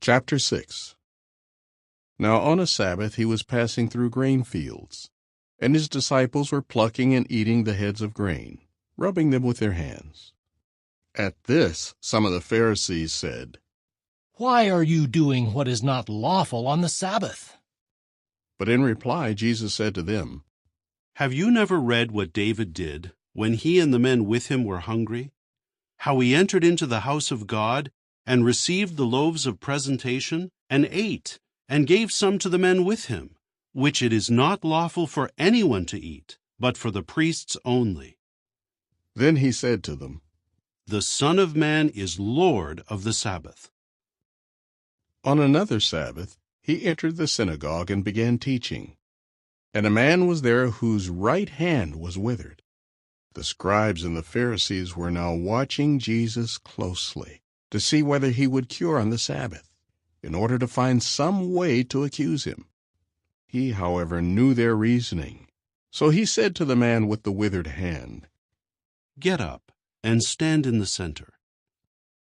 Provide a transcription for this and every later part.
Chapter 6. Now on a Sabbath he was passing through grain fields, and his disciples were plucking and eating the heads of grain, rubbing them with their hands. At this some of the Pharisees said, "Why are you doing what is not lawful on the Sabbath?" But in reply Jesus said to them, Have you never read what David did when he and the men with him were hungry? How he entered into the house of God and received the loaves of presentation and ate and gave some to the men with him, which it is not lawful for anyone to eat, but for the priests only. Then he said to them, The Son of Man is Lord of the Sabbath. On another Sabbath he entered the synagogue and began teaching. And a man was there whose right hand was withered. The scribes and the Pharisees were now watching Jesus closely to see whether he would cure on the Sabbath, in order to find some way to accuse him. He, however, knew their reasoning. So he said to the man with the withered hand, Get up and stand in the center.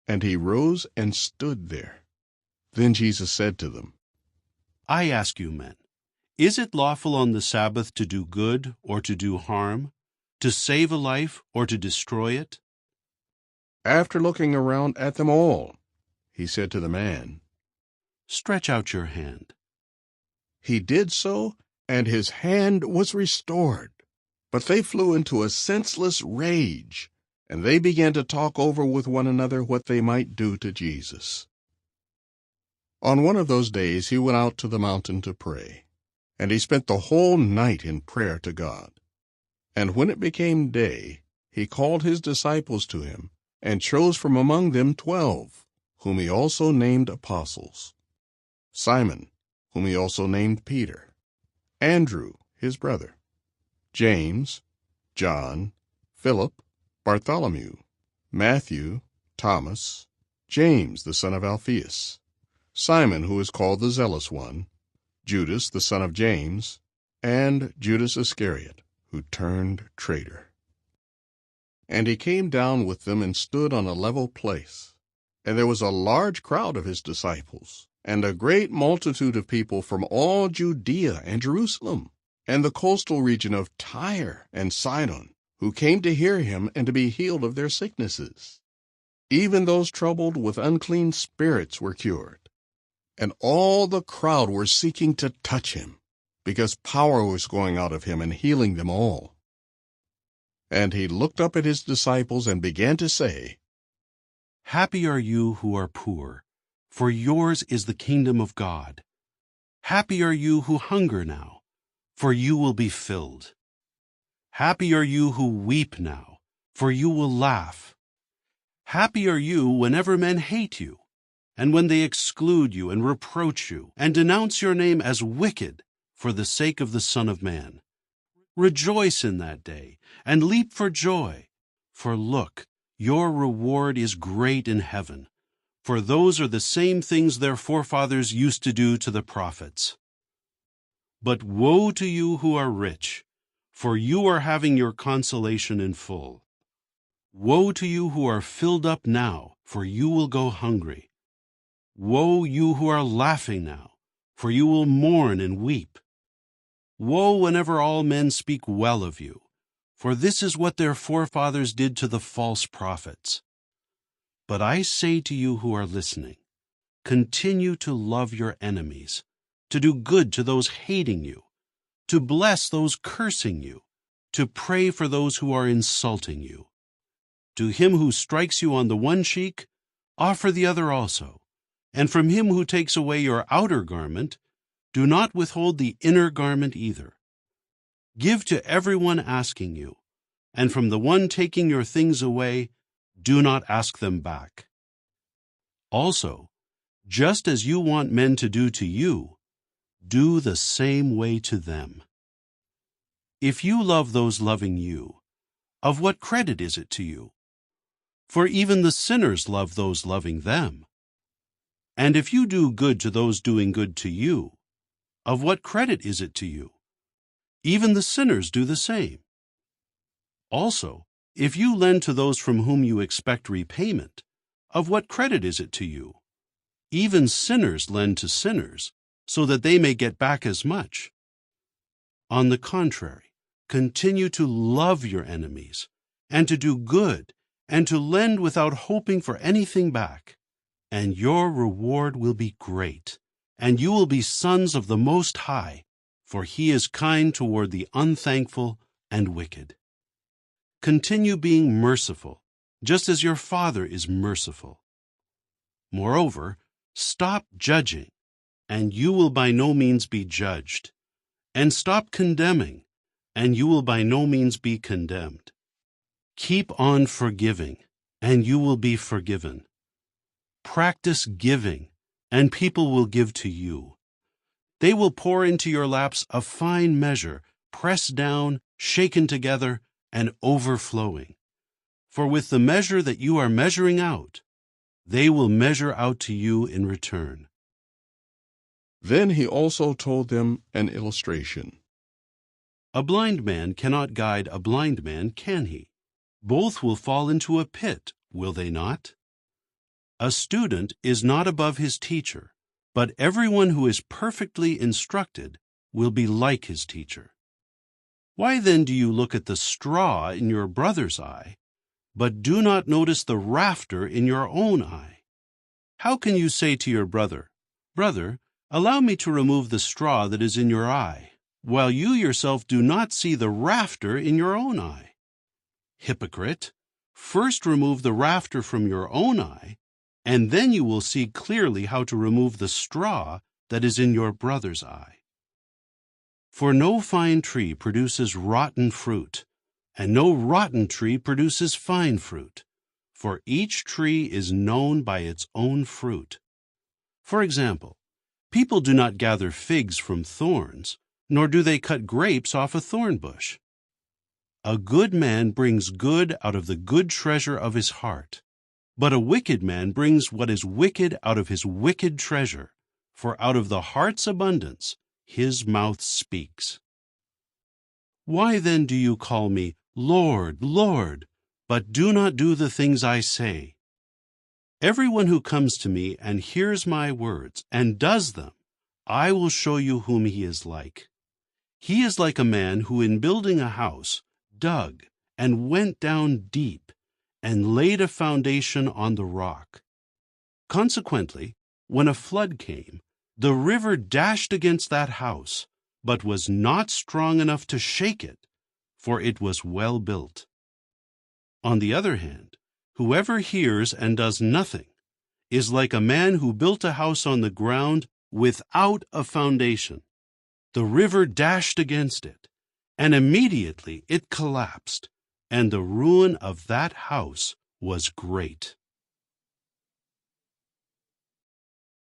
And he rose and stood there. Then Jesus said to them, I ask you, men, is it lawful on the Sabbath to do good or to do harm, to save a life or to destroy it? After looking around at them all, he said to the man, Stretch out your hand. He did so, and his hand was restored. But they flew into a senseless rage, and they began to talk over with one another what they might do to Jesus. On one of those days he went out to the mountain to pray, and he spent the whole night in prayer to God. And when it became day, he called his disciples to him, and chose from among them 12, whom he also named apostles: Simon, whom he also named Peter, Andrew his brother, James, John, Philip, Bartholomew, Matthew, Thomas, James the son of Alphaeus, Simon who is called the Zealous One, Judas the son of James, and Judas Iscariot, who turned traitor. And he came down with them and stood on a level place. And there was a large crowd of his disciples, and a great multitude of people from all Judea and Jerusalem, and the coastal region of Tyre and Sidon, who came to hear him and to be healed of their sicknesses. Even those troubled with unclean spirits were cured. And all the crowd were seeking to touch him, because power was going out of him and healing them all. And he looked up at his disciples and began to say, Happy are you who are poor, for yours is the kingdom of God. Happy are you who hunger now, for you will be filled. Happy are you who weep now, for you will laugh. Happy are you whenever men hate you, and when they exclude you and reproach you, and denounce your name as wicked for the sake of the Son of Man. Rejoice in that day, and leap for joy. For look, your reward is great in heaven, for those are the same things their forefathers used to do to the prophets. But woe to you who are rich, for you are having your consolation in full. Woe to you who are filled up now, for you will go hungry. Woe you who are laughing now, for you will mourn and weep. Woe whenever all men speak well of you, for this is what their forefathers did to the false prophets. But I say to you who are listening, continue to love your enemies, to do good to those hating you, to bless those cursing you, to pray for those who are insulting you. To him who strikes you on the one cheek, offer the other also, and from him who takes away your outer garment, do not withhold the inner garment either. Give to everyone asking you, and from the one taking your things away, do not ask them back. Also, just as you want men to do to you, do the same way to them. If you love those loving you, of what credit is it to you? For even the sinners love those loving them. And if you do good to those doing good to you, of what credit is it to you? Even the sinners do the same. Also, if you lend to those from whom you expect repayment, of what credit is it to you? Even sinners lend to sinners, so that they may get back as much. On the contrary, continue to love your enemies, and to do good, and to lend without hoping for anything back, and your reward will be great, and you will be sons of the Most High, for He is kind toward the unthankful and wicked. Continue being merciful, just as your Father is merciful. Moreover, stop judging, and you will by no means be judged, and stop condemning, and you will by no means be condemned. Keep on forgiving, and you will be forgiven. Practice giving, and people will give to you. They will pour into your laps a fine measure, pressed down, shaken together, and overflowing. For with the measure that you are measuring out, they will measure out to you in return. Then he also told them an illustration. A blind man cannot guide a blind man, can he? Both will fall into a pit, will they not? A student is not above his teacher, but everyone who is perfectly instructed will be like his teacher. Why then do you look at the straw in your brother's eye, but do not notice the rafter in your own eye? How can you say to your brother, "Brother, allow me to remove the straw that is in your eye," while you yourself do not see the rafter in your own eye? Hypocrite, first remove the rafter from your own eye, and then you will see clearly how to remove the straw that is in your brother's eye. For no fine tree produces rotten fruit, and no rotten tree produces fine fruit, for each tree is known by its own fruit. For example, people do not gather figs from thorns, nor do they cut grapes off a thorn bush. A good man brings good out of the good treasure of his heart, but a wicked man brings what is wicked out of his wicked treasure, for out of the heart's abundance his mouth speaks. Why then do you call me, Lord, Lord, but do not do the things I say? Everyone who comes to me and hears my words and does them, I will show you whom he is like. He is like a man who in building a house dug and went down deep and laid a foundation on the rock. Consequently, when a flood came, the river dashed against that house, but was not strong enough to shake it, for it was well built. On the other hand, whoever hears and does nothing is like a man who built a house on the ground without a foundation. The river dashed against it, and immediately it collapsed, and the ruin of that house was great.